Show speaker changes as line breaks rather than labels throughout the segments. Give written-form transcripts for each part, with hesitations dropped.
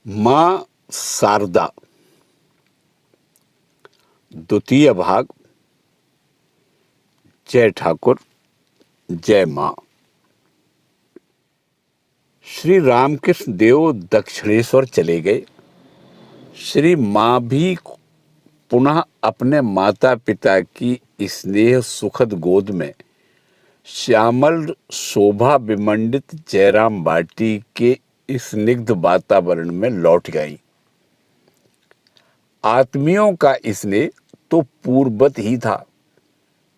माँ शारदा, द्वितीय भाग। जय ठाकुर, जय माँ। श्री रामकृष्ण देव दक्षिणेश्वर चले गए। श्री माँ भी पुनः अपने माता पिता की स्नेह सुखद गोद में श्यामल शोभा विमंडित जयराम बाटी के स्निग्ध वातावरण में लौट गई। आत्मियों का स्नेह तो पूर्ववत ही था।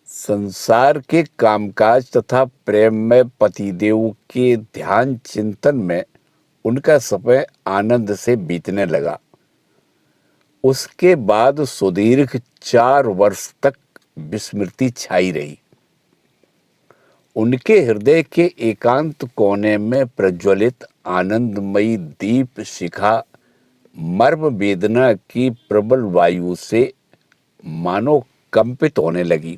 संसार के कामकाज तथा प्रेम में पतिदेव के ध्यान चिंतन में उनका समय आनंद से बीतने लगा। उसके बाद सुदीर्घ 4 वर्ष तक विस्मृति छाई रही। उनके हृदय के एकांत कोने में प्रज्वलित आनंदमयी दीप शिखा मर्म वेदना की प्रबल वायु से मानो कंपित होने लगी।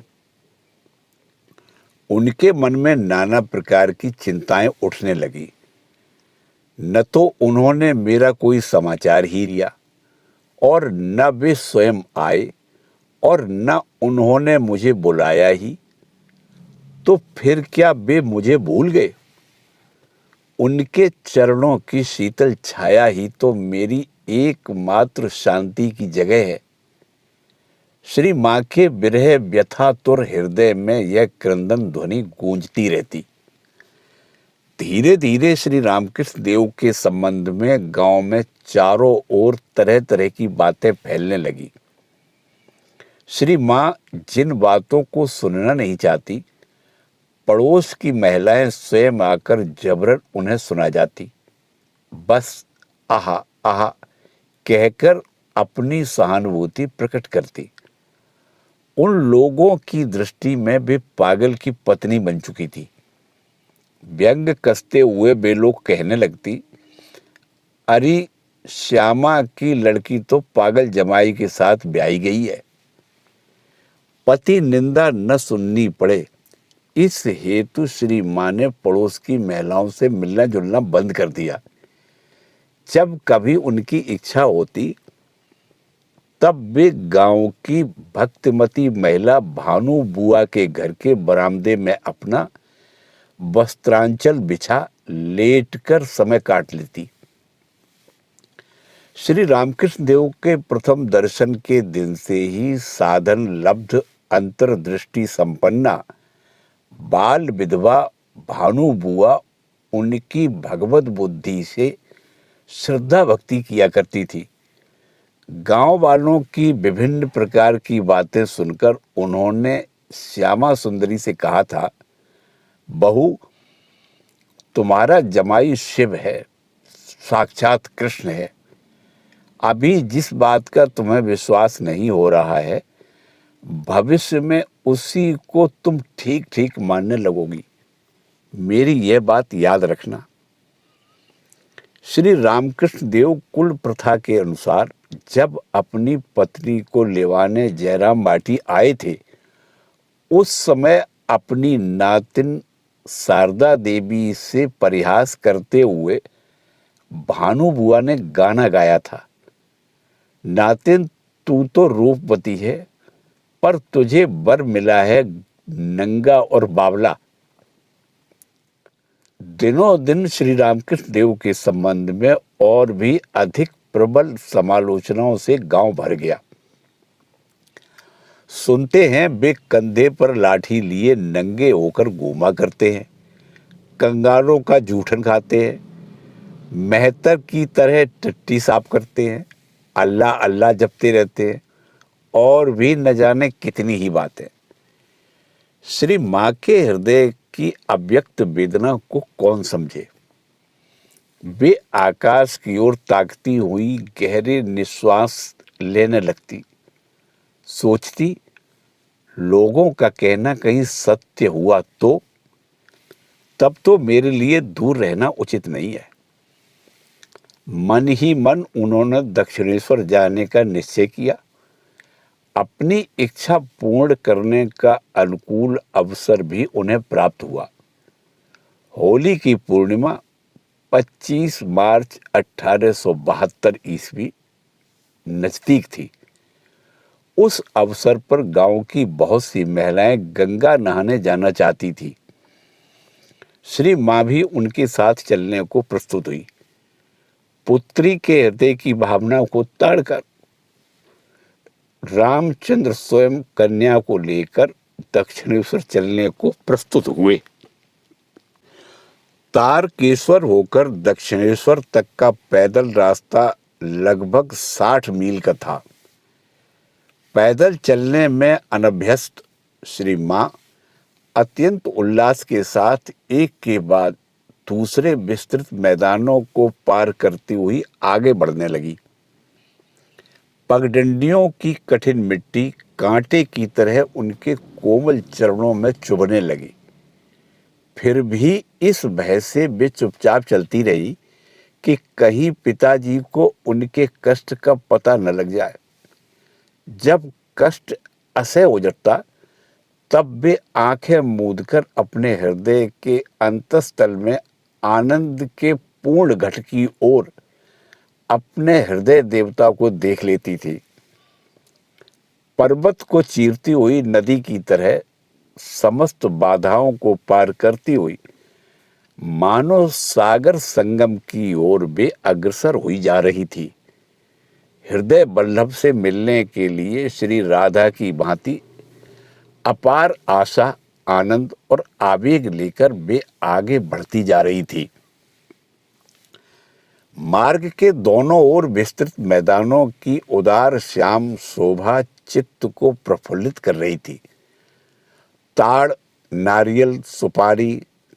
उनके मन में नाना प्रकार की चिंताएं उठने लगी। न तो उन्होंने मेरा कोई समाचार ही लिया, और न वे स्वयं आए, और न उन्होंने मुझे बुलाया ही। तो फिर क्या वे मुझे भूल गए? उनके चरणों की शीतल छाया ही तो मेरी एकमात्र शांति की जगह है। श्री माँ के विरह व्यथातुर हृदय में यह क्रंदन ध्वनि गूंजती रहती। धीरे धीरे श्री रामकृष्ण देव के संबंध में गांव में चारों ओर तरह तरह की बातें फैलने लगी। श्री माँ जिन बातों को सुनना नहीं चाहती, पड़ोस की महिलाएं स्वयं आकर जबरन उन्हें सुना जाती। बस आहा आहा कहकर अपनी सहानुभूति प्रकट करती। उन लोगों की दृष्टि में वे पागल की पत्नी बन चुकी थी। व्यंग कसते हुए वे लोग कहने लगती, अरे श्यामा की लड़की तो पागल जमाई के साथ ब्याही गई है। पति निंदा न सुननी पड़े, इस हेतु श्री माँ ने पड़ोस की महिलाओं से मिलना जुलना बंद कर दिया। जब कभी उनकी इच्छा होती तब वे गांव की भक्तिमती महिला भानु बुआ के घर के बरामदे में अपना वस्त्रांचल बिछा लेटकर समय काट लेती। श्री रामकृष्ण देव के प्रथम दर्शन के दिन से ही साधन लब्ध अंतर्दृष्टि संपन्ना बाल विधवा भानु बुआ उनकी भगवत बुद्धि से श्रद्धा भक्ति किया करती थी। गांव वालों की विभिन्न प्रकार की बातें सुनकर उन्होंने श्यामा सुंदरी से कहा था, बहू, तुम्हारा जमाई शिव है, साक्षात कृष्ण है। अभी जिस बात का तुम्हें विश्वास नहीं हो रहा है, भविष्य में उसी को तुम ठीक ठीक मानने लगोगी। मेरी यह बात याद रखना। श्री रामकृष्ण देव कुल प्रथा के अनुसार जब अपनी पत्नी को लेवाने जयराम बाटी आए थे, उस समय अपनी नातिन शारदा देवी से परिहास करते हुए भानु बुआ ने गाना गाया था, नातिन तू तो रूपवती है, पर तुझे वर मिला है नंगा और बावला। दिनों दिन श्री रामकृष्ण देव के संबंध में और भी अधिक प्रबल समालोचनाओं से गांव भर गया। सुनते हैं वे कंधे पर लाठी लिए नंगे होकर घूमा करते हैं, कंगालों का जूठन खाते हैं, मेहतर की तरह टट्टी साफ करते हैं, अल्लाह अल्लाह जपते रहते हैं, और भी न जाने कितनी ही बातें। श्री माँ के हृदय की अव्यक्त वेदना को कौन समझे। वे आकाश की ओर ताकती हुई गहरे निश्वास लेने लगती। सोचती, लोगों का कहना कहीं सत्य हुआ तो तब तो मेरे लिए दूर रहना उचित नहीं है। मन ही मन उन्होंने दक्षिणेश्वर जाने का निश्चय किया। अपनी इच्छा पूर्ण करने का अनुकूल अवसर भी उन्हें प्राप्त हुआ। होली की पूर्णिमा 25 मार्च 1872 ईस्वी नजदीक थी। उस अवसर पर गांव की बहुत सी महिलाएं गंगा नहाने जाना चाहती थी। श्री मां भी उनके साथ चलने को प्रस्तुत हुई। पुत्री के हृदय की भावना को ताड़कर रामचंद्र स्वयं कन्या को लेकर दक्षिणेश्वर चलने को प्रस्तुत हुए। तारकेश्वर होकर दक्षिणेश्वर तक का पैदल रास्ता लगभग 60 मील का था। पैदल चलने में अनभ्यस्त श्री मां अत्यंत उल्लास के साथ एक के बाद दूसरे विस्तृत मैदानों को पार करती हुई आगे बढ़ने लगी। पगडंडियों की कठिन मिट्टी कांटे की तरह उनके कोमल चरणों में चुभने लगी। फिर भी इस भय से वे चुपचाप चलती रही कि कहीं पिताजी को उनके कष्ट का पता न लग जाए। जब कष्ट असह्य हो जाता तब वे आंखें मूंदकर अपने हृदय के अंतस्तल में आनंद के पूर्ण घट की ओर अपने हृदय देवता को देख लेती थी। पर्वत को चीरती हुई नदी की तरह समस्त बाधाओं को पार करती हुई मानो सागर संगम की ओर वे अग्रसर हुई जा रही थी। हृदय वल्लभ से मिलने के लिए श्री राधा की भांति अपार आशा, आनंद और आवेग लेकर वे आगे बढ़ती जा रही थी। मार्ग के दोनों ओर विस्तृत मैदानों की उदार श्याम शोभा चित्त को प्रफुल्लित कर रही थी। ताड़, नारियल, सुपारी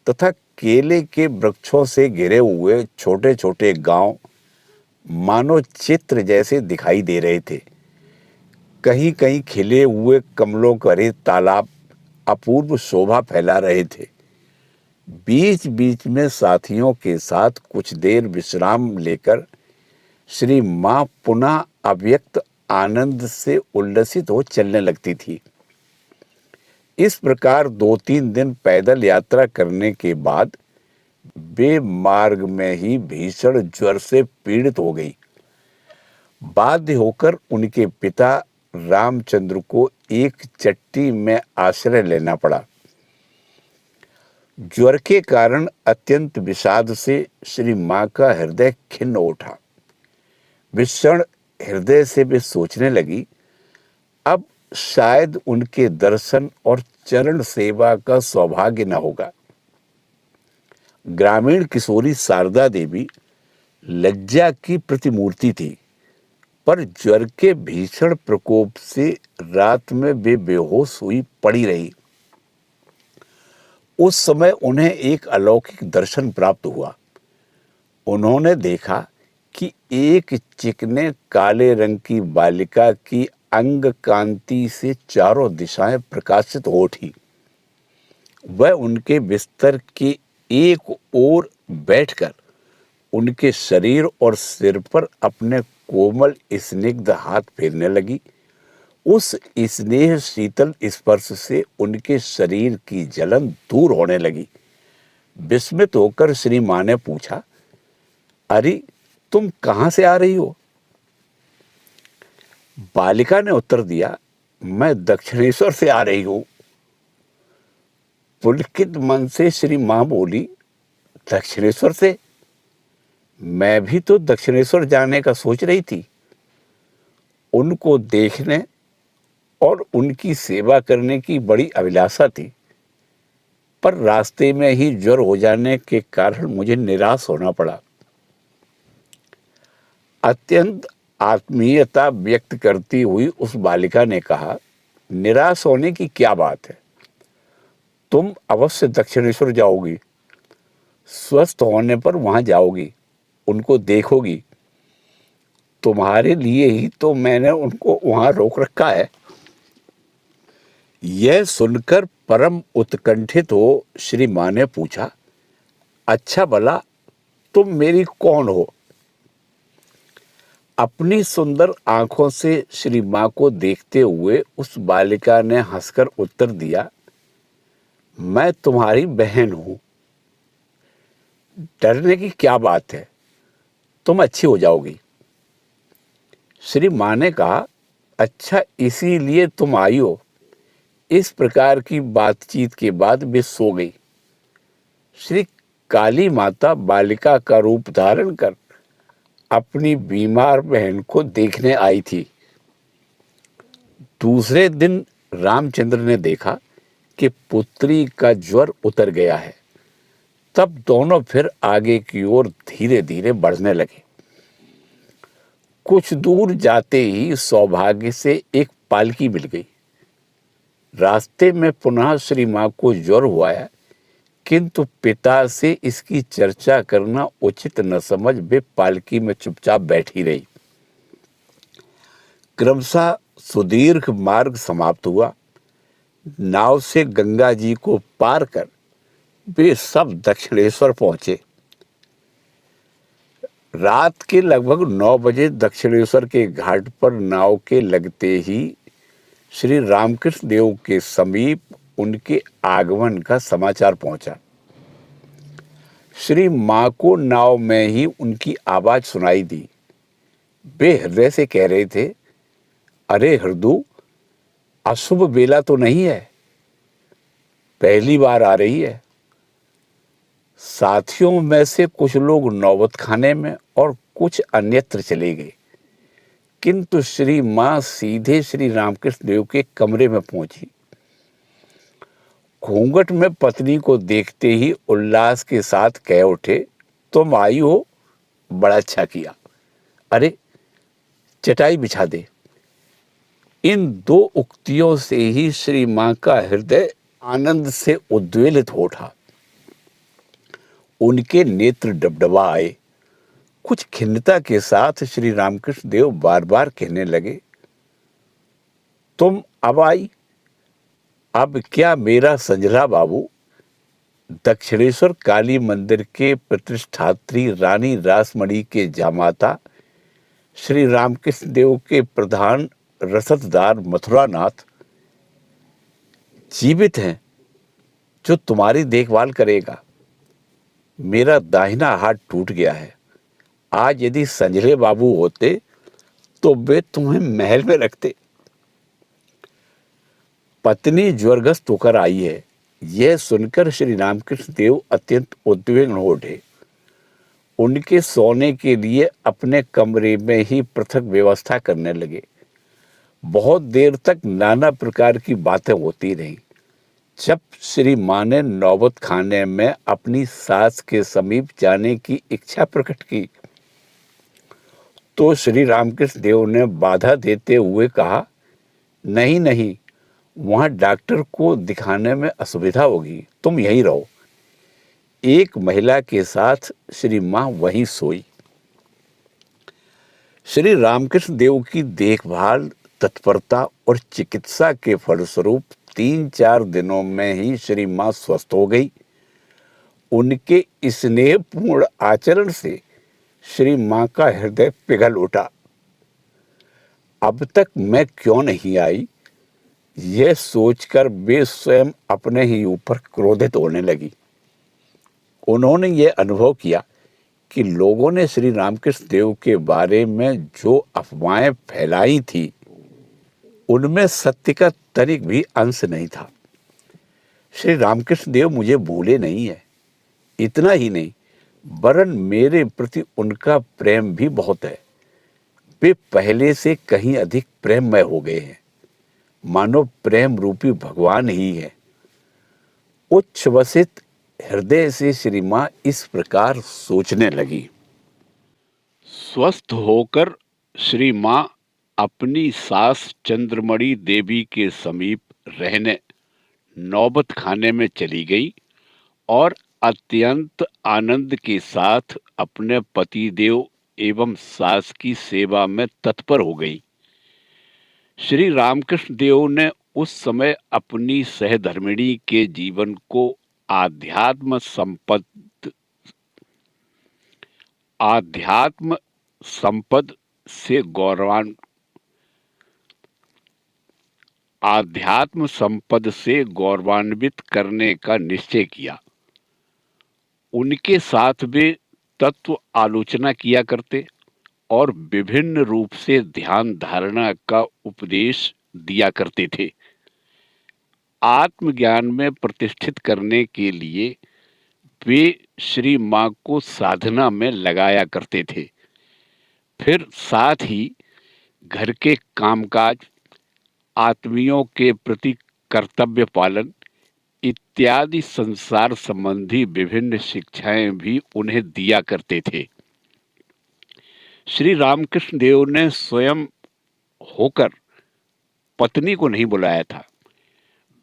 तथा केले के वृक्षों से घिरे हुए छोटे छोटे गांव मानो चित्र जैसे दिखाई दे रहे थे। कहीं कहीं खिले हुए कमलों भरे तालाब अपूर्व शोभा फैला रहे थे। बीच बीच में साथियों के साथ कुछ देर विश्राम लेकर श्री मां पुनः अव्यक्त आनंद से उल्लसित हो चलने लगती थी। इस प्रकार 2-3 दिन पैदल यात्रा करने के बाद वे मार्ग में ही भीषण ज्वर से पीड़ित हो गई। बाध्य होकर उनके पिता रामचंद्र को एक चट्टी में आश्रय लेना पड़ा। ज्वर के कारण अत्यंत विषाद से श्री मां का हृदय खिन्न उठा। विषण हृदय से वे सोचने लगी, अब शायद उनके दर्शन और चरण सेवा का सौभाग्य न होगा। ग्रामीण किशोरी शारदा देवी लज्जा की प्रतिमूर्ति थी, पर ज्वर के भीषण प्रकोप से रात में वे बेहोश हुई पड़ी रही। उस समय उन्हें एक अलौकिक दर्शन प्राप्त हुआ। उन्होंने देखा कि एक चिकने काले रंग की बालिका की अंग कांति से चारों दिशाएं प्रकाशित हो उठी। वह उनके बिस्तर के एक ओर बैठकर उनके शरीर और सिर पर अपने कोमल स्निग्ध हाथ फेरने लगी। उस स्नेह शीतल स्पर्श से उनके शरीर की जलन दूर होने लगी। विस्मित होकर श्री मां ने पूछा, अरे तुम कहां से आ रही हो? बालिका ने उत्तर दिया, मैं दक्षिणेश्वर से आ रही हूं। पुलकित मन से श्री मां बोली, दक्षिणेश्वर से? मैं भी तो दक्षिणेश्वर जाने का सोच रही थी। उनको देखने और उनकी सेवा करने की बड़ी अभिलाषा थी, पर रास्ते में ही ज्वर हो जाने के कारण मुझे निराश होना पड़ा। अत्यंत आत्मीयता व्यक्त करती हुई उस बालिका ने कहा, निराश होने की क्या बात है? तुम अवश्य दक्षिणेश्वर जाओगी। स्वस्थ होने पर वहां जाओगी, उनको देखोगी। तुम्हारे लिए ही तो मैंने उनको वहां रोक रखा है। यह सुनकर परम उत्कंठित हो श्री मां ने पूछा, अच्छा भला तुम मेरी कौन हो? अपनी सुंदर आंखों से श्री मां को देखते हुए उस बालिका ने हंसकर उत्तर दिया, मैं तुम्हारी बहन हूं। डरने की क्या बात है, तुम अच्छी हो जाओगी। श्री माँ ने कहा, अच्छा इसीलिए तुम आई हो। इस प्रकार की बातचीत के बाद वे सो गई। श्री काली माता बालिका का रूप धारण कर अपनी बीमार बहन को देखने आई थी। दूसरे दिन रामचंद्र ने देखा कि पुत्री का ज्वर उतर गया है। तब दोनों फिर आगे की ओर धीरे धीरे बढ़ने लगे। कुछ दूर जाते ही सौभाग्य से एक पालकी मिल गई। रास्ते में पुनः श्री माँ को ज्वर हुआ है, किंतु पिता से इसकी चर्चा करना उचित न समझ वे पालकी में चुपचाप बैठी रही। क्रमशः सुदीर्घ मार्ग समाप्त हुआ। नाव से गंगा जी को पार कर वे सब दक्षिणेश्वर पहुंचे। रात के लगभग 9 बजे दक्षिणेश्वर के घाट पर नाव के लगते ही श्री रामकृष्ण देव के समीप उनके आगमन का समाचार पहुंचा। श्री माँ को नाव में ही उनकी आवाज सुनाई दी। वे हृदय से कह रहे थे, अरे हृदय, अशुभ बेला तो नहीं है, पहली बार आ रही है। साथियों में से कुछ लोग नौबत खाने में और कुछ अन्यत्र चले गए, किंतु श्री माँ सीधे श्री रामकृष्ण देव के कमरे में पहुंची। घूंघट में पत्नी को देखते ही उल्लास के साथ कह उठे, तुम आई हो, बड़ा अच्छा किया। अरे चटाई बिछा दे। इन दो उक्तियों से ही श्री माँ का हृदय आनंद से उद्वेलित हो उठा। उनके नेत्र डबडबा आए। कुछ खिन्नता के साथ श्री रामकृष्ण देव बार बार कहने लगे, तुम अब आई। अब क्या मेरा संजला बाबू दक्षिणेश्वर काली मंदिर के प्रतिष्ठात्री रानी रासमणी के जामाता श्री रामकृष्ण देव के प्रधान रसददार मथुरानाथ जीवित हैं, जो तुम्हारी देखभाल करेगा। मेरा दाहिना हाथ टूट गया है। आज यदि संजले बाबू होते तो वे तुम्हें महल में रखते। पत्नी ज्वरग्रस्त होकर आई है। यह सुनकर श्री रामकृष्ण देव अत्यंत उद्विग्न हो उठे। उनके सोने के लिए अपने कमरे में ही पृथक व्यवस्था करने लगे। बहुत देर तक नाना प्रकार की बातें होती रहीं। जब श्री माँ ने नौबत खाने में अपनी सास के समीप जाने की इच्छा प्रकट की, तो श्री रामकृष्ण देव ने बाधा देते हुए कहा, नहीं नहीं, वहाँ डॉक्टर को दिखाने में असुविधा होगी, तुम यहीं रहो। एक महिला के साथ श्री माँ वहीं सोई। श्री रामकृष्ण देव की देखभाल, तत्परता और चिकित्सा के फलस्वरूप 3-4 दिनों में ही श्री माँ स्वस्थ हो गई। उनके स्नेहपूर्ण आचरण से श्री माँ का हृदय पिघल उठा। अब तक मैं क्यों नहीं आई, यह सोचकर वे स्वयं अपने ही ऊपर क्रोधित होने लगी। उन्होंने यह अनुभव किया कि लोगों ने श्री रामकृष्ण देव के बारे में जो अफवाहें फैलाई थी, उनमें सत्य का तनिक भी अंश नहीं था। श्री रामकृष्ण देव मुझे भूले नहीं है। इतना ही नहीं, वरन मेरे प्रति उनका प्रेम भी बहुत है। वे पहले से कहीं अधिक प्रेममय हो गए हैं, मानो प्रेम रूपी भगवान ही है। उच्छ्वसित हृदय से श्री माँ इस प्रकार सोचने लगी। स्वस्थ होकर श्री माँ अपनी सास चंद्रमणि देवी के समीप रहने नौबत खाने में चली गई और अत्यंत आनंद के साथ अपने पतिदेव एवं सास की सेवा में तत्पर हो गई। श्री रामकृष्ण देव ने उस समय अपनी सहधर्मिणी के जीवन को आध्यात्म संपद से गौरवान्वित करने का निश्चय किया।
उनके साथ वे तत्व आलोचना किया करते और विभिन्न रूप से ध्यान धारणा का उपदेश दिया करते थे। आत्मज्ञान में प्रतिष्ठित करने के लिए वे श्री मां को साधना में लगाया करते थे। फिर साथ ही घर के कामकाज, आत्मियों के प्रति कर्तव्य पालन इत्यादि संसार संबंधी विभिन्न शिक्षाएं भी उन्हें दिया करते थे। श्री रामकृष्ण देव ने स्वयं होकर पत्नी को नहीं बुलाया था,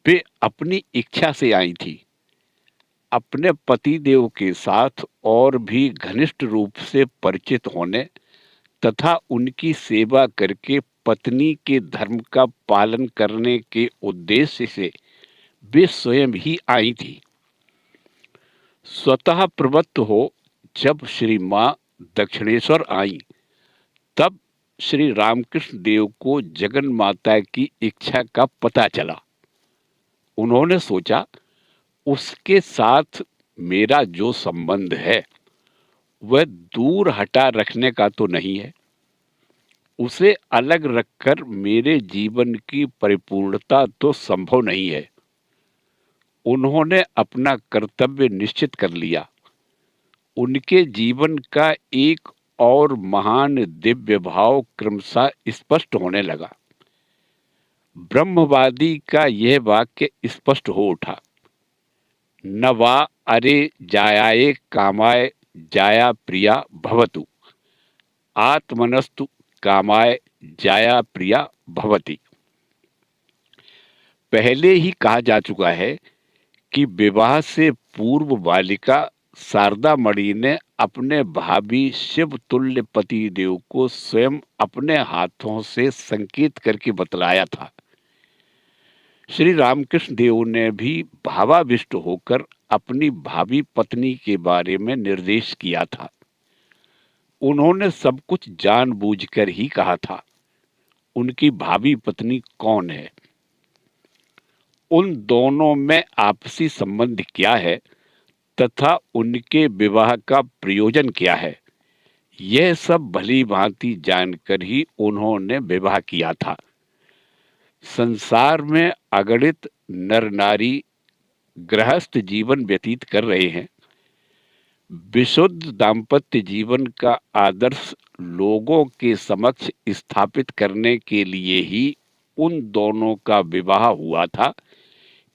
वे अपनी इच्छा से आई थी। अपने पति देव के साथ और भी घनिष्ठ रूप से परिचित होने तथा उनकी सेवा करके पत्नी के धर्म का पालन करने के उद्देश्य से वे स्वयं ही आई थी। स्वतः प्रवृत्त हो जब श्री मां दक्षिणेश्वर आई, तब श्री रामकृष्ण देव को जगन माता की इच्छा का पता चला। उन्होंने सोचा, उसके साथ मेरा जो संबंध है वह दूर हटा रखने का तो नहीं है, उसे अलग रखकर मेरे जीवन की परिपूर्णता तो संभव नहीं है। उन्होंने अपना कर्तव्य निश्चित कर लिया। उनके जीवन का एक और महान दिव्य भाव क्रमशः स्पष्ट होने लगा। ब्रह्मवादी का यह वाक्य स्पष्ट हो उठा, न वा अरे जायाये कामाय जाया प्रिया भवतु, आत्मनस्तु कामाय जाया प्रिया भवति। पहले ही कहा जा चुका है कि विवाह से पूर्व बालिका शारदा मणि ने अपने भाभी शिव तुल्य पति देव को स्वयं अपने हाथों से संकेत करके बतलाया था। श्री रामकृष्ण देव ने भी भावाविष्ट होकर अपनी भावी पत्नी के बारे में निर्देश किया था। उन्होंने सब कुछ जानबूझकर ही कहा था। उनकी भावी पत्नी कौन है, उन दोनों में आपसी संबंध क्या है तथा उनके विवाह का प्रयोजन क्या है, यह सब भली भांति जानकर ही उन्होंने विवाह किया था। संसार में अगणित नर नारी गृहस्थ जीवन व्यतीत कर रहे हैं। विशुद्ध दाम्पत्य जीवन का आदर्श लोगों के समक्ष स्थापित करने के लिए ही उन दोनों का विवाह हुआ था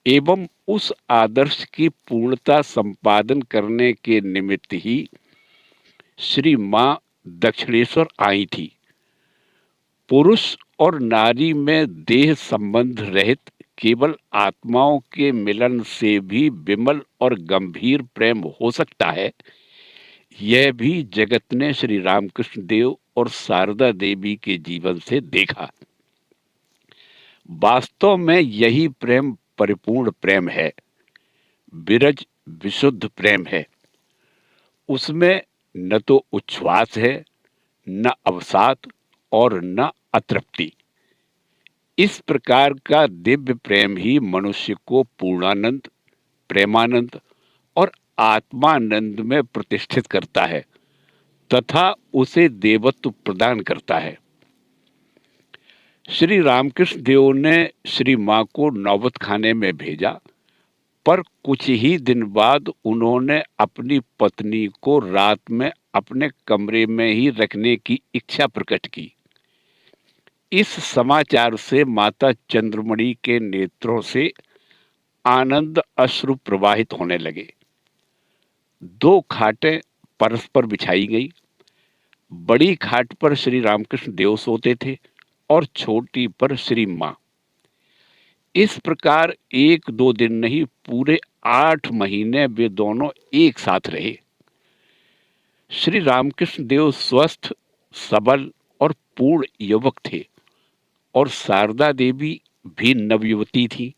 एवं उस आदर्श की पूर्णता संपादन करने के निमित्त ही श्री मां दक्षिणेश्वर आई थी। पुरुष और नारी में देह संबंध रहित केवल आत्माओं के मिलन से भी विमल और गंभीर प्रेम हो सकता है, यह भी जगत ने श्री रामकृष्ण देव और शारदा देवी के जीवन से देखा। वास्तव में यही प्रेम परिपूर्ण प्रेम है, विरज विशुद्ध प्रेम है। उसमें न तो उच्छ्वास है, न अवसाद और न अतृप्ति। इस प्रकार का दिव्य प्रेम ही मनुष्य को पूर्णानंद, प्रेमानंद और आत्मानंद में प्रतिष्ठित करता है तथा उसे देवत्व प्रदान करता है। श्री रामकृष्ण देव ने श्री मां को नौबत खाने में भेजा, पर कुछ ही दिन बाद उन्होंने अपनी पत्नी को रात में अपने कमरे में ही रखने की इच्छा प्रकट की। इस समाचार से माता चंद्रमणि के नेत्रों से आनंद अश्रु प्रवाहित होने लगे। 2 खाटें परस्पर बिछाई गई। बड़ी खाट पर श्री रामकृष्ण देव सोते थे और छोटी पर श्री मां। इस प्रकार 1-2 दिन नहीं, पूरे 8 महीने वे दोनों एक साथ रहे। श्री रामकृष्ण देव स्वस्थ, सबल और पूर्ण युवक थे और शारदा देवी भी नवयुवती थी।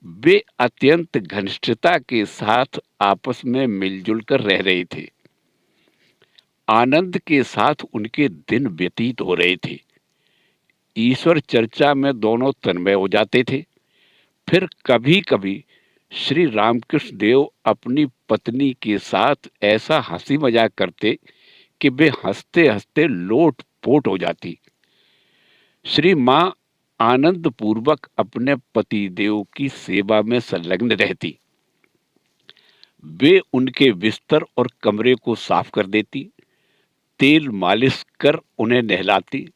वे अत्यंत घनिष्ठता के साथ आपस में मिलजुल कर रह रहे थे। आनंद के साथ उनके दिन व्यतीत हो रहे थे। ईश्वर चर्चा में दोनों तन्मय हो जाते थे। फिर कभी कभी श्री रामकृष्ण देव अपनी पत्नी के साथ ऐसा हंसी मजाक करते कि वे हंसते हंसते लोट पोट हो जाती। श्री मां आनंद पूर्वक अपने पति देव की सेवा में संलग्न रहती। वे उनके बिस्तर और कमरे को साफ कर देती, तेल मालिश कर उन्हें नहलाती,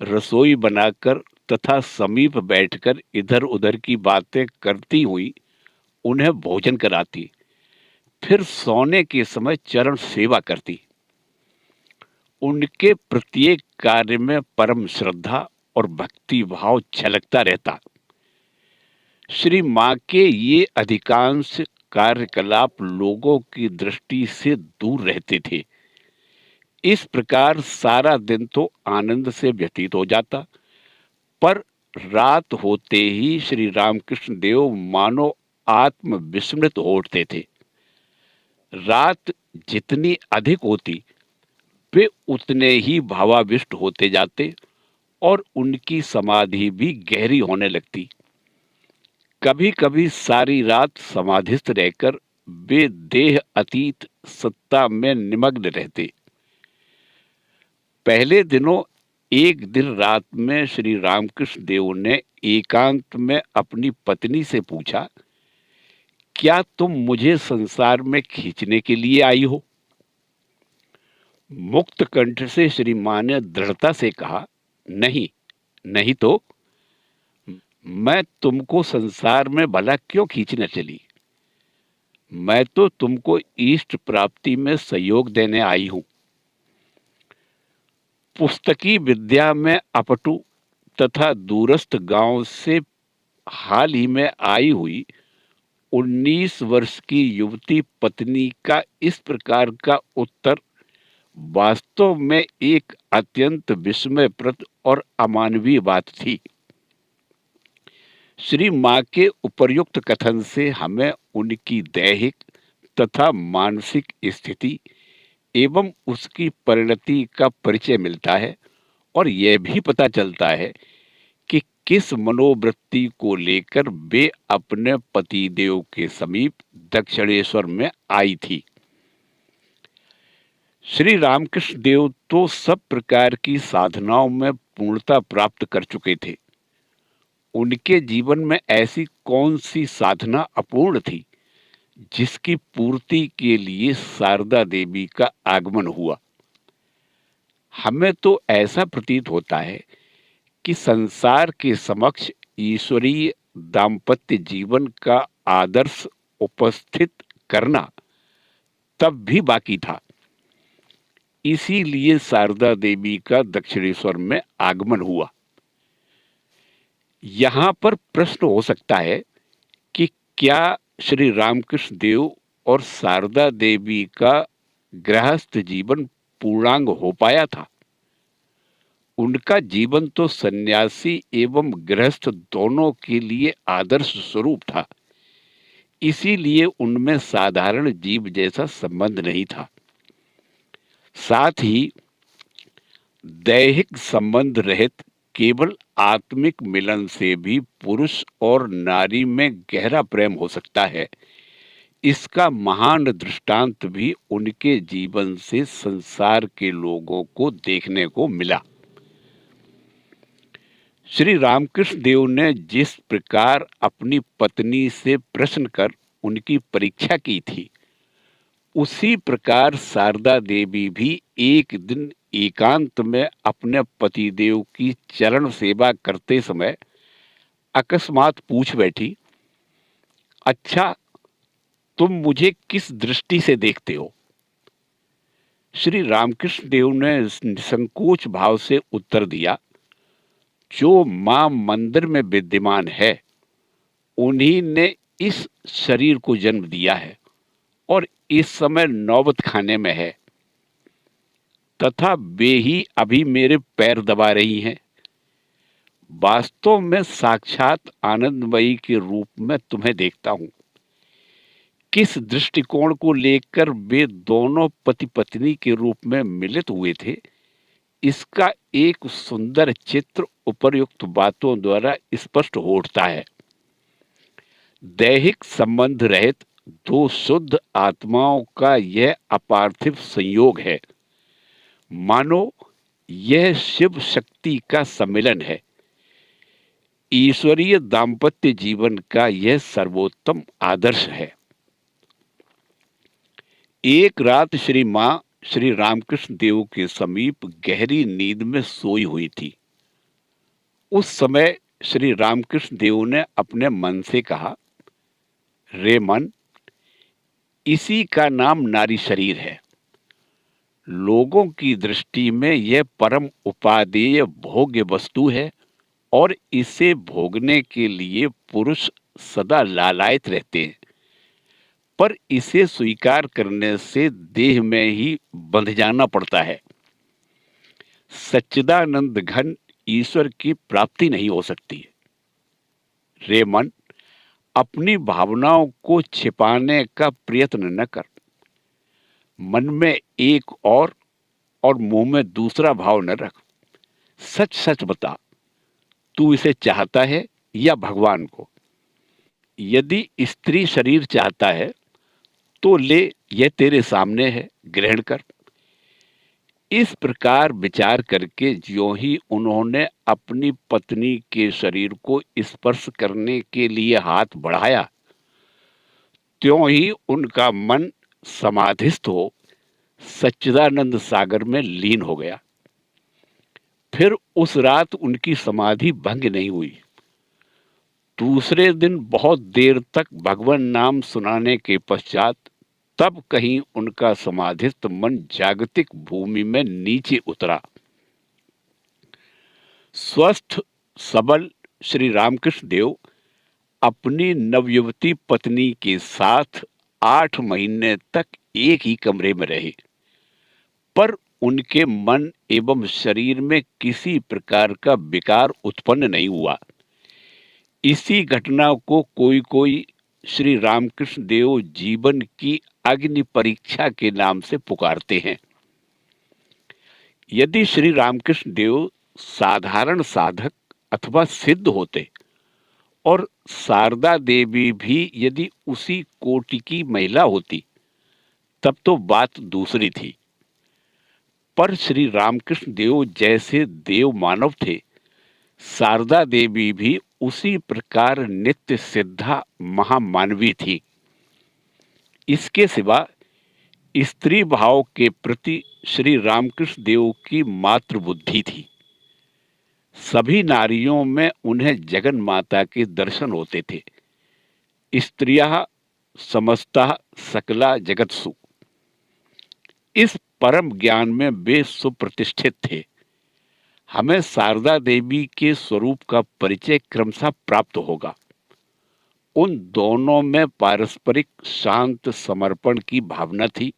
रसोई बनाकर तथा समीप बैठकर इधर उधर की बातें करती हुई उन्हें भोजन कराती, फिर सोने के समय चरण सेवा करती। उनके प्रत्येक कार्य में परम श्रद्धा और भक्ति भाव झलकता रहता। श्री मां के ये अधिकांश कार्यकलाप लोगों की दृष्टि से दूर रहते थे। इस प्रकार सारा दिन तो आनंद से व्यतीत हो जाता, पर रात होते ही श्री रामकृष्ण देव मानो आत्म विस्मृत हो उठते थे। रात जितनी अधिक होती, वे उतने ही भावाविष्ट होते जाते और उनकी समाधि भी गहरी होने लगती। कभी कभी सारी रात समाधिस्थ रहकर वे देह अतीत सत्ता में निमग्न रहते। पहले दिनों एक दिन रात में श्री रामकृष्ण देव ने एकांत में अपनी पत्नी से पूछा, क्या तुम मुझे संसार में खींचने के लिए आई हो? मुक्त कंठ से श्री मां ने दृढ़ता से कहा, नहीं, नहीं तो मैं तुमको संसार में भला क्यों खींचने चली? मैं तो तुमको इष्ट प्राप्ति में सहयोग देने आई हूं। पुस्तकी विद्या में अपटु तथा दूरस्थ गांव से हाल ही में आई हुई 19 वर्ष की युवती पत्नी का इस प्रकार का उत्तर वास्तव में एक अत्यंत विस्मयप्रद और अमानवीय बात थी। श्री मां के उपर्युक्त कथन से हमें उनकी दैहिक तथा मानसिक स्थिति एवं उसकी परिणति का परिचय मिलता है और यह भी पता चलता है कि किस मनोवृत्ति को लेकर वे अपने पतिदेव के समीप दक्षिणेश्वर में आई थी। श्री रामकृष्ण देव तो सब प्रकार की साधनाओं में पूर्णता प्राप्त कर चुके थे। उनके जीवन में ऐसी कौन सी साधना अपूर्ण थी जिसकी पूर्ति के लिए शारदा देवी का आगमन हुआ? हमें तो ऐसा प्रतीत होता है कि संसार के समक्ष ईश्वरीय दाम्पत्य जीवन का आदर्श उपस्थित करना तब भी बाकी था। इसीलिए शारदा देवी का दक्षिणेश्वर में आगमन हुआ। यहाँ पर प्रश्न हो सकता है कि क्या श्री रामकृष्ण देव और शारदा देवी का गृहस्थ जीवन पूर्णांग हो पाया था? उनका जीवन तो सन्यासी एवं गृहस्थ दोनों के लिए आदर्श स्वरूप था। इसीलिए उनमें साधारण जीव जैसा संबंध नहीं था। साथ ही दैहिक संबंध रहित केवल आत्मिक मिलन से भी पुरुष और नारी में गहरा प्रेम हो सकता है। इसका महान दृष्टांत भी उनके जीवन से संसार के लोगों को देखने को मिला। श्री रामकृष्ण देव ने जिस प्रकार अपनी पत्नी से प्रश्न कर उनकी परीक्षा की थी, उसी प्रकार शारदा देवी भी एक दिन एकांत में अपने पतिदेव की चरण सेवा करते समय अकस्मात पूछ बैठी, अच्छा, तुम मुझे किस दृष्टि से देखते हो? श्री रामकृष्ण देव ने निसंकोच भाव से उत्तर दिया, जो मां मंदिर में विद्यमान है उन्हीं ने इस शरीर को जन्म दिया है और इस समय नौबत खाने में है तथा वे ही अभी मेरे पैर दबा रही हैं। वास्तव में साक्षात आनंदमयी के रूप में तुम्हें देखता हूं। किस दृष्टिकोण को लेकर वे दोनों पति पत्नी के रूप में मिलित हुए थे, इसका एक सुंदर चित्र उपर्युक्त बातों द्वारा स्पष्ट हो उठता है। दैहिक संबंध रहित दो शुद्ध आत्माओं का यह अपार्थिव संयोग है। मानो यह शिव शक्ति का सम्मिलन है। ईश्वरीय दाम्पत्य जीवन का यह सर्वोत्तम आदर्श है। एक रात श्री मां श्री रामकृष्ण देव के समीप गहरी नींद में सोई हुई थी। उस समय श्री रामकृष्ण देव ने अपने मन से कहा, रे मन, इसी का नाम नारी शरीर है। लोगों की दृष्टि में यह परम उपादेय भोग्य वस्तु है और इसे भोगने के लिए पुरुष सदा लालायित रहते हैं, पर इसे स्वीकार करने से देह में ही बंध जाना पड़ता है। सच्चिदानंद घन ईश्वर की प्राप्ति नहीं हो सकती। रे मन, अपनी भावनाओं को छिपाने का प्रयत्न न कर। मन में एक और मुंह में दूसरा भाव न रख। सच सच बता, तू इसे चाहता है या भगवान को? यदि स्त्री शरीर चाहता है तो ले, यह तेरे सामने है, ग्रहण कर। इस प्रकार विचार करके ज्यों ही उन्होंने अपनी पत्नी के शरीर को स्पर्श करने के लिए हाथ बढ़ाया, त्यों ही उनका मन समाधिस्थ हो सच्चिदानंद सागर में लीन हो गया। फिर उस रात उनकी समाधि भंग नहीं हुई। दूसरे दिन बहुत देर तक भगवान नाम सुनाने के पश्चात तब कहीं उनका समाधिस्थ मन जागतिक भूमि में नीचे उतरा। स्वस्थ सबल श्री रामकृष्ण देव अपनी नवयुवती पत्नी के साथ 8 महीने तक एक ही कमरे में रहे, पर उनके मन एवं शरीर में किसी प्रकार का विकार उत्पन्न नहीं हुआ। इसी घटना को कोई श्री रामकृष्ण देव जीवन की अग्नि परीक्षा के नाम से पुकारते हैं। यदि श्री रामकृष्ण देव साधारण साधक अथवा सिद्ध होते और शारदा देवी भी यदि उसी कोटि की महिला होती, तब तो बात दूसरी थी। पर श्री रामकृष्ण देव जैसे देव मानव थे, शारदा देवी भी उसी प्रकार नित्य सिद्धा महामानवी थी। इसके सिवा स्त्री भाव के प्रति श्री रामकृष्ण देव की मातृ बुद्धि थी। सभी नारियों में उन्हें जगन माता के दर्शन होते थे। स्त्रियः समस्ता सकला जगत्सु, इस परम ज्ञान में वे सुप्रतिष्ठित थे। हमें शारदा देवी के स्वरूप का परिचय क्रमशः प्राप्त होगा। उन दोनों में पारस्परिक शांत समर्पण की भावना थी।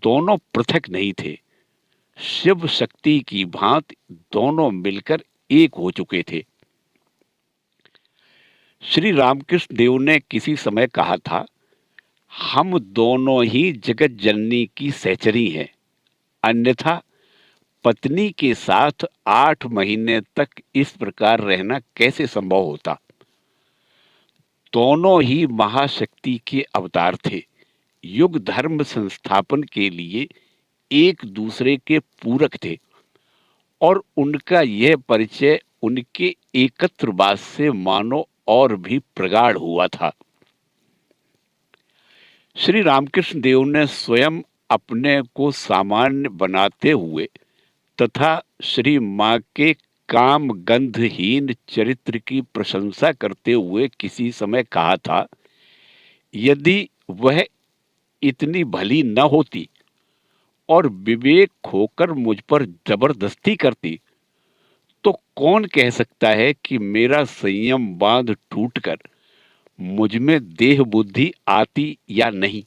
दोनों पृथक नहीं थे। शिव शक्ति की भांति दोनों मिलकर एक हो चुके थे। श्री रामकृष्ण देव ने किसी समय कहा था, हम दोनों ही जगत जननी की सहचरी हैं, अन्यथा पत्नी के साथ 8 महीने तक इस प्रकार रहना कैसे संभव होता। दोनों ही महाशक्ति के अवतार थे। युग धर्म संस्थापन के लिए एक दूसरे के पूरक थे और उनका यह परिचय उनके एकत्रवास से मानो और भी प्रगाढ़ हुआ था। श्री रामकृष्ण देव ने स्वयं अपने को सामान्य बनाते हुए तथा श्री मां के काम गंधहीन चरित्र की प्रशंसा करते हुए किसी समय कहा था, यदि वह इतनी भली न होती और विवेक खोकर मुझ पर जबरदस्ती करती, तो कौन कह सकता है कि मेरा संयम बांध टूटकर मुझ में देह बुद्धि आती या नहीं।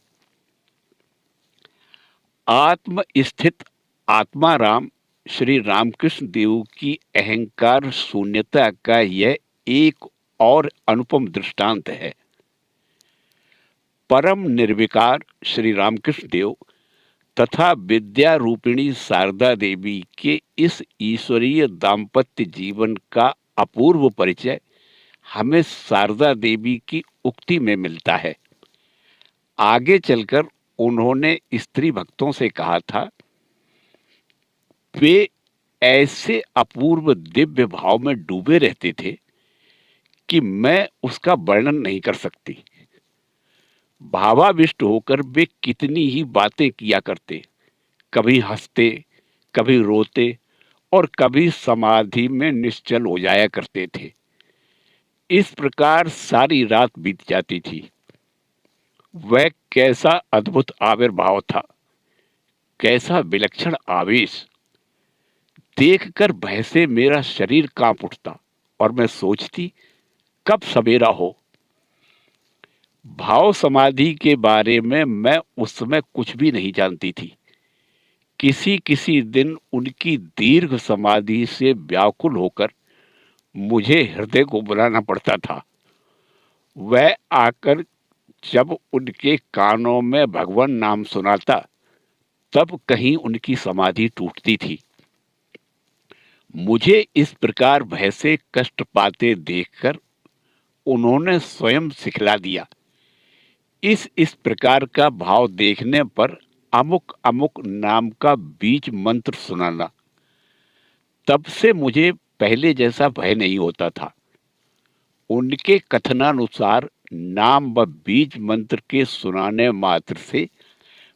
आत्म स्थित आत्माराम श्री रामकृष्ण देव की अहंकार शून्यता का यह एक और अनुपम दृष्टांत है। परम निर्विकार श्री रामकृष्ण देव तथा विद्या रूपिणी शारदा देवी के इस ईश्वरीय दाम्पत्य जीवन का अपूर्व परिचय हमें शारदा देवी की उक्ति में मिलता है। आगे चलकर उन्होंने स्त्री भक्तों से कहा था, वे ऐसे अपूर्व दिव्य भाव में डूबे रहते थे कि मैं उसका वर्णन नहीं कर सकती। भावाविष्ट होकर वे कितनी ही बातें किया करते, कभी हंसते, कभी रोते और कभी समाधि में निश्चल हो जाया करते थे। इस प्रकार सारी रात बीत जाती थी। वह कैसा अद्भुत आविर्भाव था, कैसा विलक्षण आवेश! देखकर भय से मेरा शरीर कांप उठता और मैं सोचती, कब सवेरा हो। भाव समाधि के बारे में मैं उस समय कुछ भी नहीं जानती थी। किसी किसी दिन उनकी दीर्घ समाधि से व्याकुल होकर मुझे हृदय को बुलाना पड़ता था। वह आकर जब उनके कानों में भगवान नाम सुनाता, तब कहीं उनकी समाधि टूटती थी। मुझे इस प्रकार भय से कष्ट पाते देखकर उन्होंने स्वयं सिखला दिया। इस प्रकार का भाव देखने पर अमुक अमुक नाम का बीज मंत्र सुनाना। तब से मुझे पहले जैसा भय नहीं होता था। उनके कथनानुसार नाम व बीज मंत्र के सुनाने मात्र से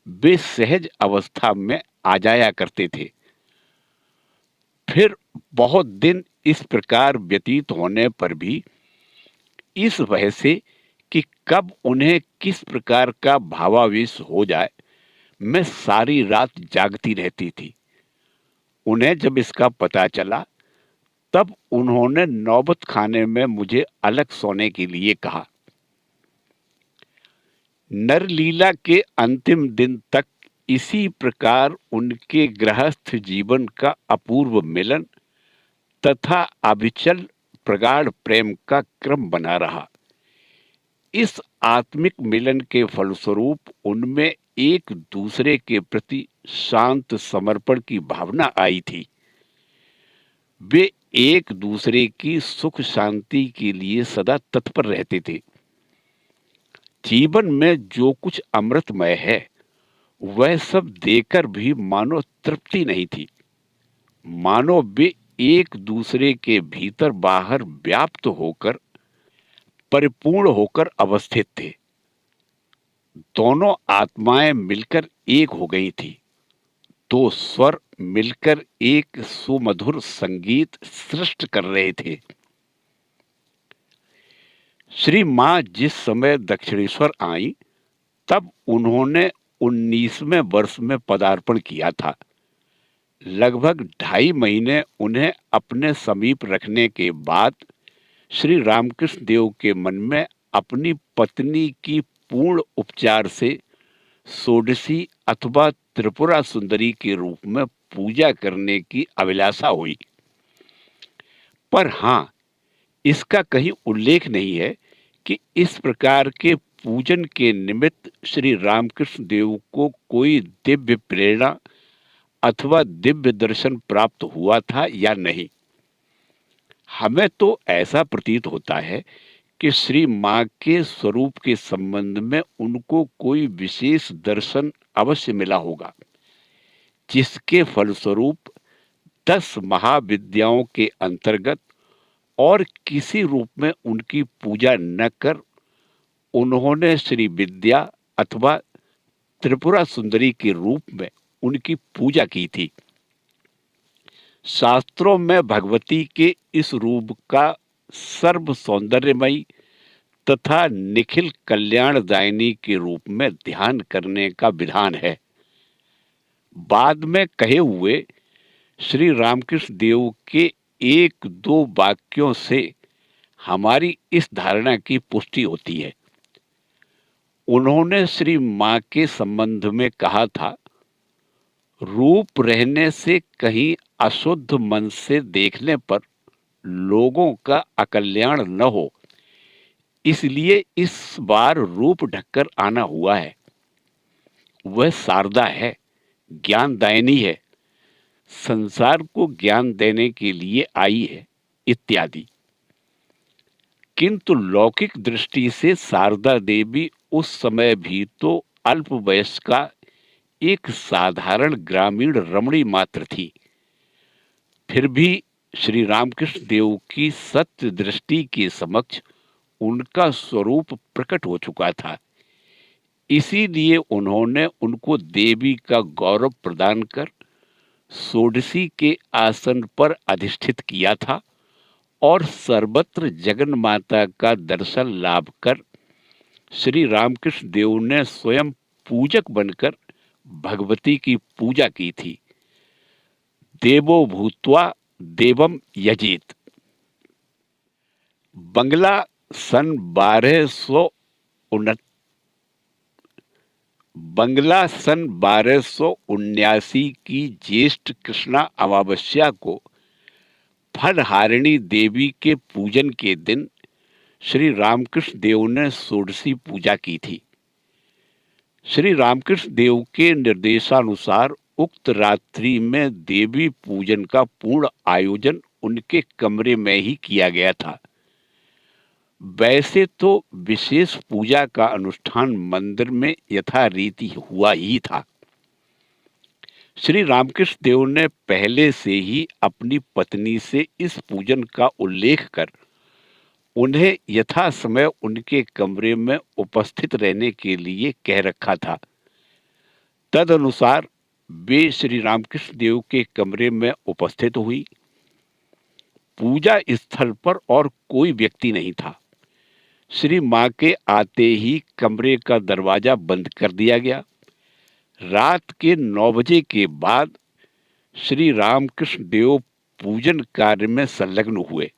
वे सहज अवस्था में आ जाया करते थे। फिर बहुत दिन इस प्रकार व्यतीत होने पर भी इस भय से कि कब उन्हें किस प्रकार का भावावेश हो जाए, मैं सारी रात जागती रहती थी। उन्हें जब इसका पता चला, तब उन्होंने नौबत खाने में मुझे अलग सोने के लिए कहा। नरलीला के अंतिम दिन तक इसी प्रकार उनके गृहस्थ जीवन का अपूर्व मिलन तथा अविचल प्रगाढ़ प्रेम का क्रम बना रहा। इस आत्मिक मिलन के फलस्वरूप उनमें एक दूसरे के प्रति शांत समर्पण की भावना आई थी। वे एक दूसरे की सुख शांति के लिए सदा तत्पर रहते थे। जीवन में जो कुछ अमृतमय है, वह सब देकर भी मानो तृप्ति नहीं थी। मानो वे एक दूसरे के भीतर बाहर व्याप्त होकर परिपूर्ण होकर अवस्थित थे। दोनों आत्माएं मिलकर एक हो गई थी। दो स्वर मिलकर एक सुमधुर संगीत सृष्ट कर रहे थे। श्री मां जिस समय दक्षिणेश्वर आई, तब उन्होंने 19वें वर्ष में पदार्पण किया था। लगभग 2.5 महीने उन्हें अपने समीप रखने के बाद श्री रामकृष्ण देव के मन में अपनी पत्नी की पूर्ण उपचार से षोडशी अथवा त्रिपुरा सुंदरी के रूप में पूजा करने की अभिलाषा हुई। पर हाँ, इसका कहीं उल्लेख नहीं है कि इस प्रकार के पूजन के निमित्त श्री रामकृष्ण देव को कोई दिव्य प्रेरणा अथवा दिव्य दर्शन प्राप्त हुआ था या नहीं। हमें तो ऐसा प्रतीत होता है कि श्री मां के स्वरूप के संबंध में उनको कोई विशेष दर्शन अवश्य मिला होगा, जिसके फलस्वरूप 10 महाविद्याओं के अंतर्गत और किसी रूप में उनकी पूजा न कर उन्होंने श्री विद्या अथवा त्रिपुरा सुंदरी के रूप में उनकी पूजा की थी। शास्त्रों में भगवती के इस रूप का सर्व सौंदर्यमयी तथा निखिल कल्याणदायिनी के रूप में ध्यान करने का विधान है। बाद में कहे हुए श्री रामकृष्ण देव के 1-2 वाक्यों से हमारी इस धारणा की पुष्टि होती है। उन्होंने श्री मां के संबंध में कहा था, रूप रहने से कहीं अशुद्ध मन से देखने पर लोगों का अकल्याण न हो, इसलिए इस बार रूप ढककर आना हुआ है। वह शारदा है, ज्ञानदायिनी है, संसार को ज्ञान देने के लिए आई है, इत्यादि। किंतु लौकिक दृष्टि से शारदा देवी उस समय भी तो अल्पवयस्का एक साधारण ग्रामीण रमणी मात्र थी। फिर भी श्री रामकृष्ण देव की सत्य दृष्टि के समक्ष उनका स्वरूप प्रकट हो चुका था। इसीलिए उन्होंने उनको देवी का गौरव प्रदान कर षोडशी के आसन पर अधिष्ठित किया था और सर्वत्र जगन माता का दर्शन लाभ कर श्री रामकृष्ण देव ने स्वयं पूजक बनकर भगवती की पूजा की थी। देवो भूत्वा देवम यजेत। बंगला सन 1279 की ज्येष्ठ कृष्णा अमावस्या को फलहारिणी देवी के पूजन के दिन श्री रामकृष्ण देव ने षोडशी पूजा की थी। श्री रामकृष्ण देव के निर्देशानुसार उक्त रात्रि में देवी पूजन का पूर्ण आयोजन उनके कमरे में ही किया गया था। वैसे तो विशेष पूजा का अनुष्ठान मंदिर में यथारीति हुआ ही था। श्री रामकृष्ण देव ने पहले से ही अपनी पत्नी से इस पूजन का उल्लेख कर उन्हें यथा समय उनके कमरे में उपस्थित रहने के लिए कह रखा था। तदनुसार वे श्री रामकृष्ण देव के कमरे में उपस्थित हुई। पूजा स्थल पर और कोई व्यक्ति नहीं था। श्री मां के आते ही कमरे का दरवाजा बंद कर दिया गया। रात के 9 बजे के बाद श्री रामकृष्ण देव पूजन कार्य में संलग्न हुए।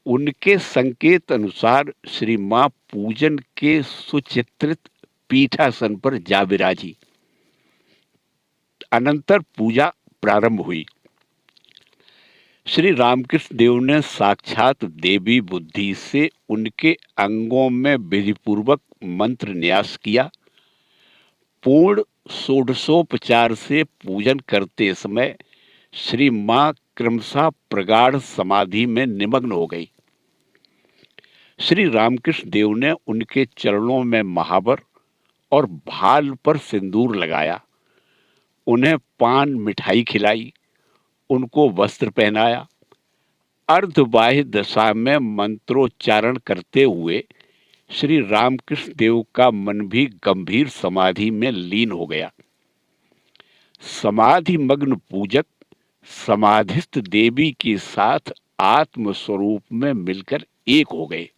उनके संकेत अनुसार श्री मां पूजन के सुचित्रित पीठासन पर जा विराजी। अनंतर पूजा प्रारंभ हुई। श्री रामकृष्ण देव ने साक्षात देवी बुद्धि से उनके अंगों में विधिपूर्वक मंत्र न्यास किया। पूर्ण षोडशोपचार से पूजन करते समय श्री मां क्रमशः प्रगाढ़ समाधि में निमग्न हो गई। श्री रामकृष्ण देव ने उनके चरणों में महावर और भाल पर सिंदूर लगाया, उन्हें पान मिठाई खिलाई, उनको वस्त्र पहनाया। अर्धबाह्य दशा में मंत्रोच्चारण करते हुए श्री रामकृष्ण देव का मन भी गंभीर समाधि में लीन हो गया। समाधि मग्न पूजक समाधिस्थ देवी के साथ आत्म स्वरूप में मिलकर एक हो गए।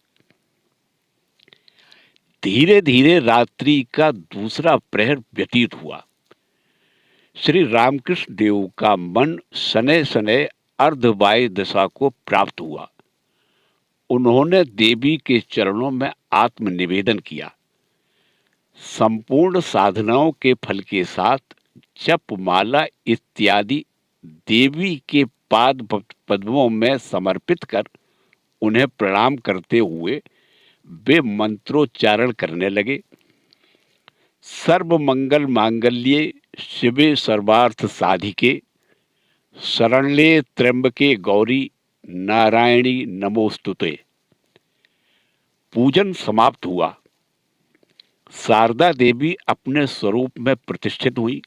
धीरे धीरे रात्रि का दूसरा प्रहर व्यतीत हुआ। श्री रामकृष्ण देव का मन शनै शनै अर्धबाह्य दशा को प्राप्त हुआ। उन्होंने देवी के चरणों में आत्मनिवेदन किया। संपूर्ण साधनाओं के फल के साथ जप माला इत्यादि देवी के पाद पद्मों में समर्पित कर उन्हें प्रणाम करते हुए वे मंत्रोच्चारण करने लगे। सर्वमंगल मांगल्ये शिवे सर्वार्थ साधिके शरण्ये त्र्यंबके गौरी नारायणी नमोस्तुते। पूजन समाप्त हुआ। शारदा देवी अपने स्वरूप में प्रतिष्ठित हुई।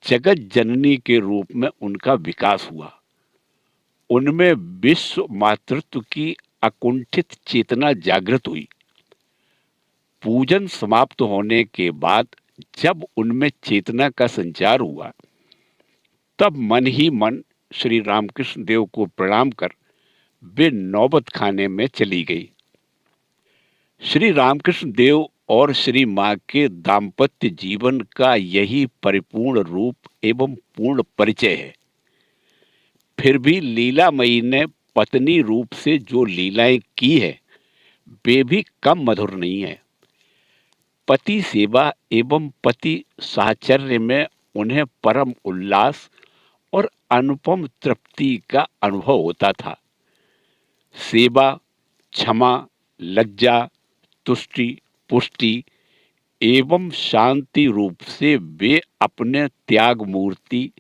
जगत जननी के रूप में उनका विकास हुआ। उनमें विश्व मातृत्व की अकुंठित चेतना जागृत हुई। पूजन समाप्त होने के बाद जब उनमें चेतना का संचार हुआ, तब मन ही मन श्री रामकृष्ण देव को प्रणाम कर वे नौबत खाने में चली गई। श्री रामकृष्ण देव और श्री मां के दाम्पत्य जीवन का यही परिपूर्ण रूप एवं पूर्ण परिचय है। फिर भी लीलामयी ने पत्नी रूप से जो लीलाएं की है वे भी कम मधुर नहीं है। पति सेवा एवं पति साहचर्य में उन्हें परम उल्लास और अनुपम तृप्ति का अनुभव होता था। सेवा, क्षमा, लज्जा, तुष्टि, पुष्टि एवं शांति रूप से वे अपने त्याग मूर्ति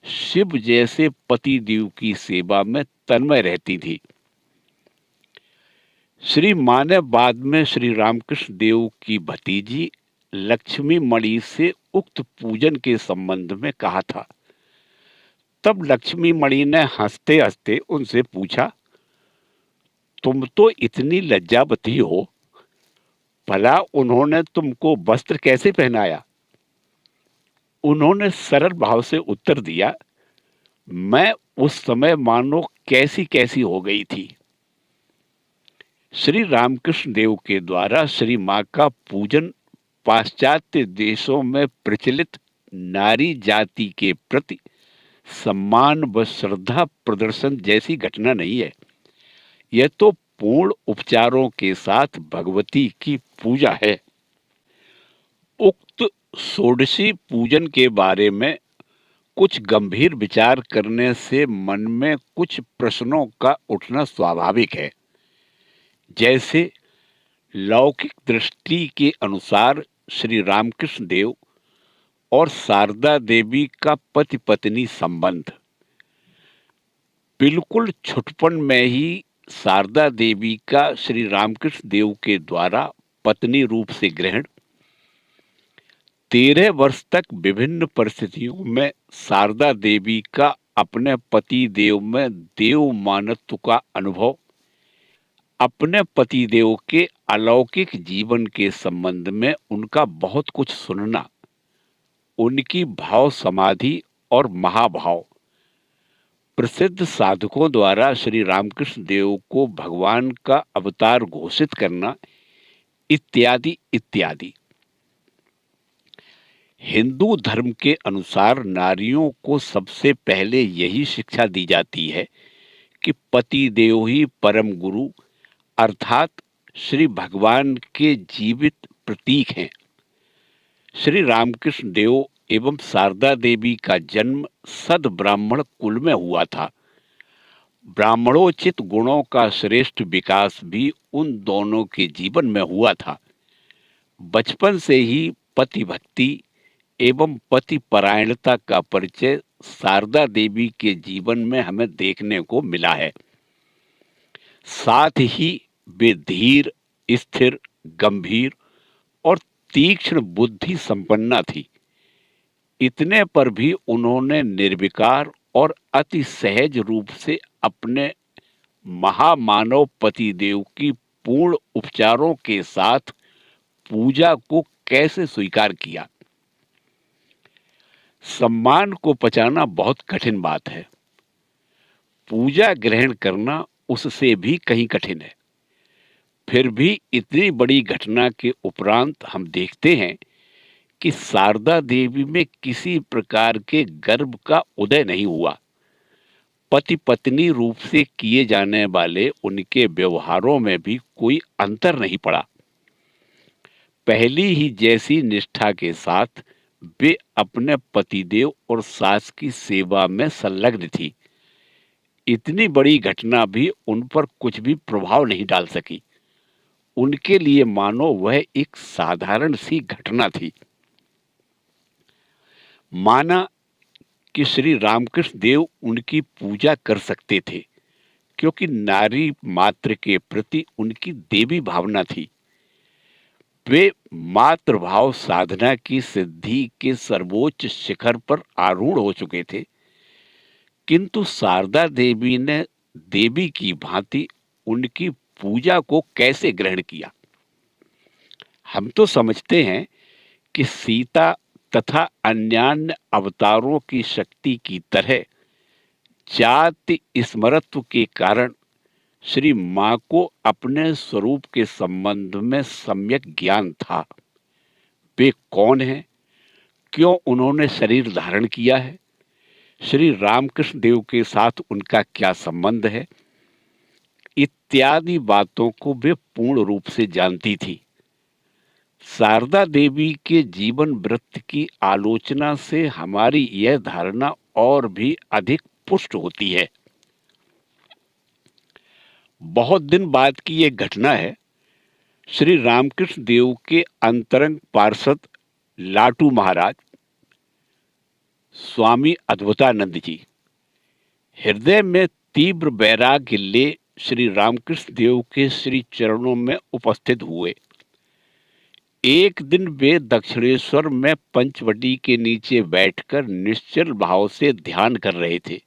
शिव जैसे पति देव की सेवा में तन्मय रहती थी। श्री माँ ने बाद में श्री रामकृष्ण देव की भतीजी लक्ष्मी मणि से उक्त पूजन के संबंध में कहा था। तब लक्ष्मी मणि ने हंसते हंसते उनसे पूछा, तुम तो इतनी लज्जावती हो, भला उन्होंने तुमको वस्त्र कैसे पहनाया? उन्होंने सरल भाव से उत्तर दिया, मैं उस समय मानो कैसी कैसी हो गई थी। श्री रामकृष्ण देव के द्वारा श्री माँ का पूजन पाश्चात्य देशों में प्रचलित नारी जाति के प्रति सम्मान व श्रद्धा प्रदर्शन जैसी घटना नहीं है। यह तो पूर्ण उपचारों के साथ भगवती की पूजा है। उक्त षोडशी पूजन के बारे में कुछ गंभीर विचार करने से मन में कुछ प्रश्नों का उठना स्वाभाविक है। जैसे लौकिक दृष्टि के अनुसार श्री रामकृष्ण देव और शारदा देवी का पति पत्नी संबंध, बिल्कुल छुटपन में ही शारदा देवी का श्री रामकृष्ण देव के द्वारा पत्नी रूप से ग्रहण, 13 वर्ष तक विभिन्न परिस्थितियों में शारदा देवी का अपने पति देव में देव मानत्व का अनुभव, अपने पति देव के अलौकिक जीवन के संबंध में उनका बहुत कुछ सुनना, उनकी भाव समाधि और महाभाव, प्रसिद्ध साधकों द्वारा श्री रामकृष्ण देव को भगवान का अवतार घोषित करना, इत्यादि इत्यादि। हिंदू धर्म के अनुसार नारियों को सबसे पहले यही शिक्षा दी जाती है कि पति देव ही परम गुरु अर्थात श्री भगवान के जीवित प्रतीक हैं। श्री रामकृष्ण देव एवं शारदा देवी का जन्म सद ब्राह्मण कुल में हुआ था। ब्राह्मणोचित गुणों का श्रेष्ठ विकास भी उन दोनों के जीवन में हुआ था। बचपन से ही पति भक्ति एवं पति परायणता का परिचय शारदा देवी के जीवन में हमें देखने को मिला है। साथ ही वे धीर, स्थिर, गंभीर और तीक्ष्ण बुद्धि संपन्ना थी। इतने पर भी उन्होंने निर्विकार और अति सहज रूप से अपने महामानव पति देव की पूर्ण उपचारों के साथ पूजा को कैसे स्वीकार किया। सम्मान को पचाना बहुत कठिन बात है, पूजा ग्रहण करना उससे भी कहीं कठिन है। फिर भी इतनी बड़ी घटना के उपरांत हम देखते हैं कि शारदा देवी में किसी प्रकार के गर्व का उदय नहीं हुआ। पति पत्नी रूप से किए जाने वाले उनके व्यवहारों में भी कोई अंतर नहीं पड़ा। पहली ही जैसी निष्ठा के साथ वे अपने पतिदेव और सास की सेवा में संलग्न थी। इतनी बड़ी घटना भी उन पर कुछ भी प्रभाव नहीं डाल सकी। उनके लिए मानो वह एक साधारण सी घटना थी। माना कि श्री रामकृष्ण देव उनकी पूजा कर सकते थे क्योंकि नारी मात्र के प्रति उनकी देवी भावना थी। वे मातृभाव साधना की सिद्धि के सर्वोच्च शिखर पर आरूढ़ हो चुके थे, किंतु शारदा देवी ने देवी की भांति उनकी पूजा को कैसे ग्रहण किया। हम तो समझते हैं कि सीता तथा अन्यान्य अवतारों की शक्ति की तरह जाति स्मरत्व के कारण श्री माँ को अपने स्वरूप के संबंध में सम्यक ज्ञान था। वे कौन हैं, क्यों उन्होंने शरीर धारण किया है, श्री रामकृष्ण देव के साथ उनका क्या संबंध है, इत्यादि बातों को वे पूर्ण रूप से जानती थी। शारदा देवी के जीवन वृत्त की आलोचना से हमारी यह धारणा और भी अधिक पुष्ट होती है। बहुत दिन बाद की यह घटना है। श्री रामकृष्ण देव के अंतरंग पार्षद लाटू महाराज स्वामी अद्वैतानंद जी हृदय में तीव्र वैराग्य ले श्री रामकृष्ण देव के श्री चरणों में उपस्थित हुए। एक दिन वे दक्षिणेश्वर में पंचवटी के नीचे बैठकर निश्चल भाव से ध्यान कर रहे थे।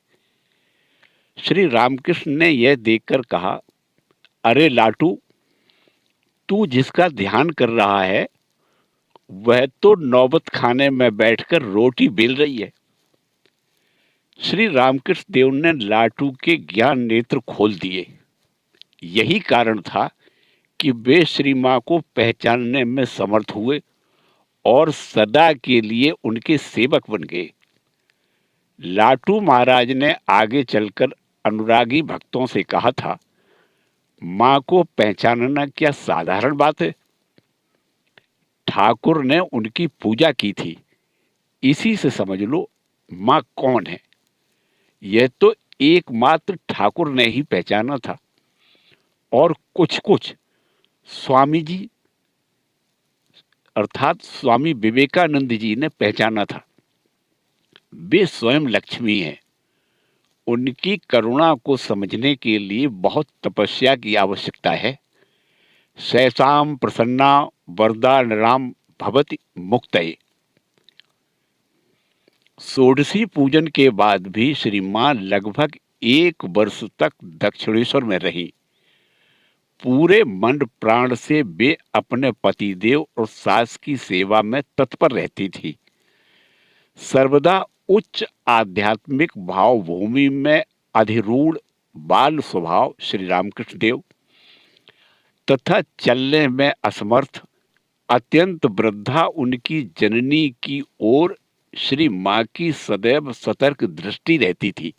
श्री रामकृष्ण ने यह देखकर कहा, अरे लाटू, तू जिसका ध्यान कर रहा है वह तो नौबत खाने में बैठकर रोटी बेल रही है। श्री रामकृष्ण देव ने लाटू के ज्ञान नेत्र खोल दिए। यही कारण था कि वे श्री मां को पहचानने में समर्थ हुए और सदा के लिए उनके सेवक बन गए। लाटू महाराज ने आगे चलकर अनुरागी भक्तों से कहा था, मां को पहचानना क्या साधारण बात है? ठाकुर ने उनकी पूजा की थी, इसी से समझ लो मां कौन है। यह तो एकमात्र ठाकुर ने ही पहचाना था और कुछ कुछ स्वामी जी अर्थात स्वामी विवेकानंद जी ने पहचाना था। वे स्वयं लक्ष्मी हैं। उनकी करुणा को समझने के लिए बहुत तपस्या की आवश्यकता है। सैसाम प्रसन्ना वरदा नराम भवति मुक्तये। षोडशी पूजन के बाद भी श्री मां लगभग 1 वर्ष तक दक्षिणेश्वर में रही। पूरे मन प्राण से वे अपने पतिदेव और सास की सेवा में तत्पर रहती थी। सर्वदा उच्च आध्यात्मिक भाव भूमि में अधिरूढ़ बाल स्वभाव श्री रामकृष्ण देव तथा चलने में असमर्थ अत्यंत वृद्धा उनकी जननी की ओर श्री मां की सदैव सतर्क दृष्टि रहती थी।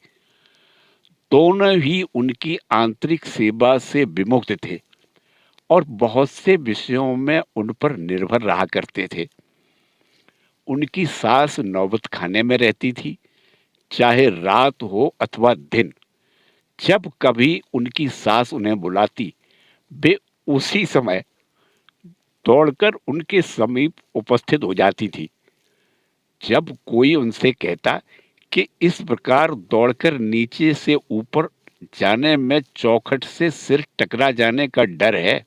दोनों ही उनकी आंतरिक सेवा से विमुक्त थे और बहुत से विषयों में उन पर निर्भर रहा करते थे। उनकी सास नौबत खाने में रहती थी, चाहे रात हो अथवा दिन। जब कभी उनकी सास उन्हें बुलाती, वे उसी समय दौड़कर उनके समीप उपस्थित हो जाती थी। जब कोई उनसे कहता कि इस प्रकार दौड़कर नीचे से ऊपर जाने में चौखट से सिर टकरा जाने का डर है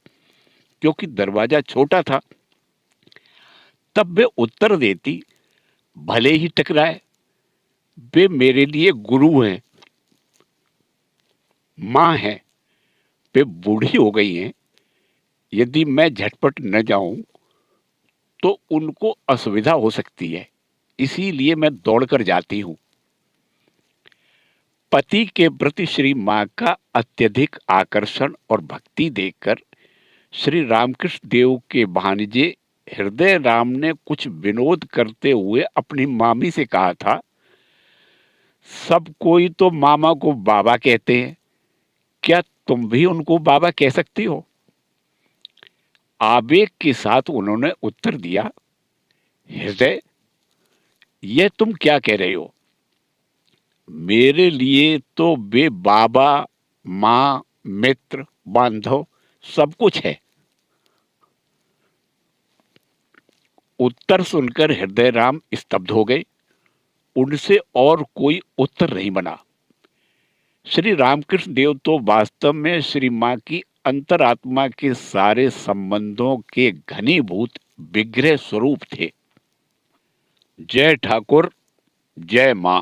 क्योंकि दरवाजा छोटा था, तब वे उत्तर देती, भले ही टकराए, वे मेरे लिए गुरु हैं, मां हैं, वे बूढ़ी हो गई हैं। यदि मैं झटपट न जाऊं तो उनको असुविधा हो सकती है, इसीलिए मैं दौड़कर जाती हूं। पति के प्रति श्री मां का अत्यधिक आकर्षण और भक्ति देखकर श्री रामकृष्ण देव के भांजे हृदय राम ने कुछ विनोद करते हुए अपनी मामी से कहा था, सब कोई तो मामा को बाबा कहते हैं, क्या तुम भी उनको बाबा कह सकती हो? आवेग के साथ उन्होंने उत्तर दिया, हृदय, यह तुम क्या कह रहे हो? मेरे लिए तो वे बाबा, मां, मित्र, बांधव सब कुछ है। उत्तर सुनकर हृदय राम स्तब्ध हो गए। उनसे और कोई उत्तर नहीं बना। श्री रामकृष्ण देव तो वास्तव में श्री मां की अंतरात्मा के सारे संबंधों के घनीभूत विग्रह स्वरूप थे। जय ठाकुर, जय मां।